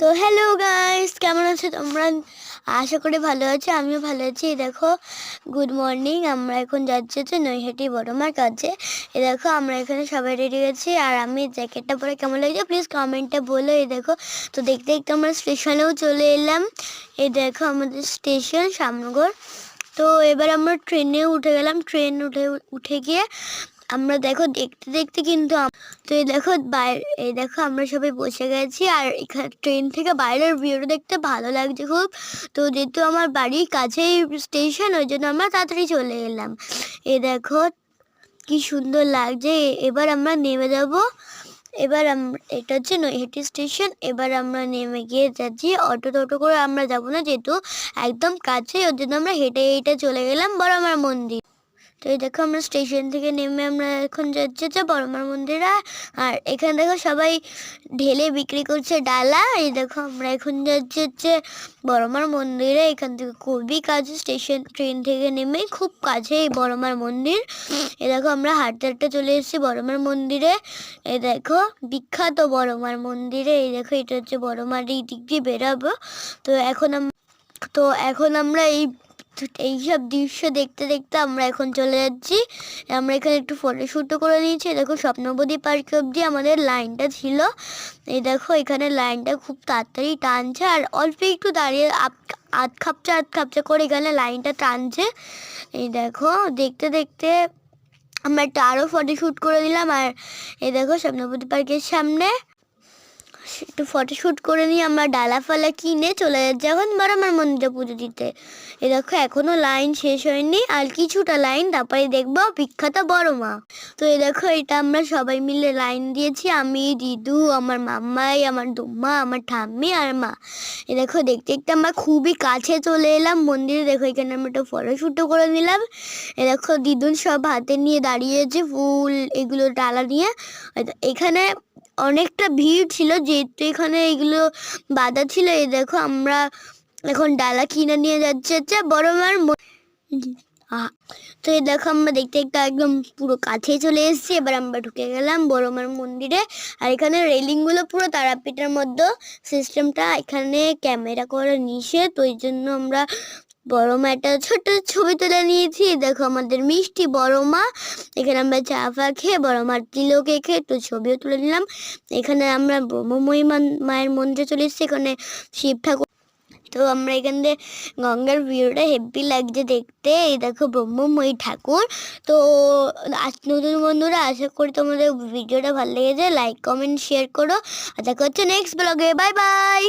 তো hello guys, কেমন আছো তোমরা? আশা করি ভালো আছো, আমিও ভালো আছি। দেখো, গুড মর্নিং। আমরা এখন যাচ্ছি হচ্ছে নৈহাটি বড়মার কাছে। দেখো, আমরা এখানে সবাই রেডি আছি। আর আমি জ্যাকেটটা পরে কেমন লাগছে প্লিজ কমেন্টে বলো। দেখো, তো দেখতে দেখতে আমরা স্টেশনেও চলে এলাম। দেখো আমাদের স্টেশন শ্যামনগর। তো এবার আমরা ট্রেনে উঠে গেলাম। ট্রেন উঠে গিয়ে আমরা দেখো দেখতে দেখতে কিন্তু তো এই দেখো আমরা সবাই বসে গেছি। আর এখানে ট্রেন থেকে বাইরের ভিউটা দেখতে ভালো লাগছে খুব। তো যেহেতু আমার বাড়ির কাছেই স্টেশন, ওই জন্য আমরা তাড়াতাড়ি চলে এলাম। দেখো কি সুন্দর লাগছে। এবার আমরা নেমে যাব। এবার এটা হচ্ছে নৈহাটি স্টেশন। এবার আমরা নেমে গিয়ে যাচ্ছি। টোটো করে আমরা যাব না, যেহেতু একদম কাছে, ওর জন্য আমরা হেঁটে হেঁটে চলে গেলাম বড়মার মন্দির। তো এই দেখো আমরা স্টেশন থেকে নেমে আমরা এখন যাচ্ছি হচ্ছে বড়মার মন্দিরে। আর এখানে দেখো সবাই ঢেলে বিক্রি করছে ডালা। এই দেখো আমরা এখন যাচ্ছি হচ্ছে বড়মার মন্দিরে। এখান থেকে খুবই কাছে, স্টেশন ট্রেন থেকে নেমেই খুব কাছে এই বড়মার মন্দির। এ দেখো আমরা হাঁটতে হাঁটতে চলে এসেছি বড়মার মন্দিরে। এই দেখো বিখ্যাত বড়মার মন্দিরে। এই দেখো এটা হচ্ছে বড়মার, এই দিক দিয়ে বেরাবো। তো এখন আমরা এইসব দৃশ্য দেখতে দেখতে আমরা এখন চলে যাচ্ছি। আমরা এখানে একটু ফটোশ্যুটও করে নিয়েছি। দেখো স্বপ্নবতী পার্ক অবধি আমাদের লাইনটা ছিল। এই দেখো এখানে লাইনটা খুব তাড়াতাড়ি টানছে, আর অল্প একটু দাঁড়িয়ে আধ খাপচা করে এখানে লাইনটা টানছে। এই দেখো দেখতে দেখতে আমরা একটা আরও ফটোশ্যুট করে দিলাম। আর এই দেখো স্বপ্নবতী পার্কের সামনে একটু ফটোশ্যুট করে নিয়ে আমরা ডালা ফালা কিনে চলে যাচ্ছি এখন বড়মার মন্দিরে পুজো দিতে। দেখো এখনো লাইন শেষ হয়নি, আর কিছুটা লাইন, তারপরে দেখবো বিখ্যাত বড়মা। তো দেখো এটা আমরা সবাই মিলে লাইন দিয়েছি, আমি, দিদু, আমার মাম্মাই, আমার দুম্মা, আমার ঠাম্মি আর মা। দেখো দেখতে দেখতে আমরা খুবই কাছে চলে এলাম মন্দিরে। দেখো এখানে আমরা একটা ফটোশ্যুটও করে নিলাম। দেখো দিদুন সব হাতে নিয়ে দাঁড়িয়েছে ফুল এগুলো ডালা নিয়ে। এখানে অনেকটা ভিড় ছিল, যেহেতু এখানে এগুলো বাঁধা ছিল। এই দেখো আমরা এখন ডালা কিনে নিয়ে যাচ্ছে হচ্ছে বড়মার। তো এই দেখো আমরা দেখতে দেখতে একদম পুরো কাছেই চলে এসেছি। এবার আমরা ঢুকে গেলাম বড়মার মন্দিরে। আর এখানে রেলিংগুলো পুরো তারাপীঠের মধ্যে সিস্টেমটা, এখানে ক্যামেরা করা নিষেধ, ওই জন্য আমরা বড়মা একটা ছোট্ট ছবি তুলে নিয়েছি। দেখো আমাদের মিষ্টি বড়মা। এখানে আমরা চা ফা খেয়ে বড়মার তিলক খেয়ে একটু ছবিও তুলে নিলাম। এখানে আমরা ব্রহ্মময়ী মায়ের মন্দিরে চলে এসেছি, এখানে শিব ঠাকুর। তো আমরা এখান থেকে গঙ্গার ভিউটা হেভি লাগছে দেখতে। এই দেখো ব্রহ্মময়ী ঠাকুর। তো নতুন বন্ধুরা, আশা করি তোমাদের ভিডিওটা ভালো লেগেছে। লাইক কমেন্ট শেয়ার করো। আর দেখা হচ্ছে নেক্সট ব্লগে। Bye bye.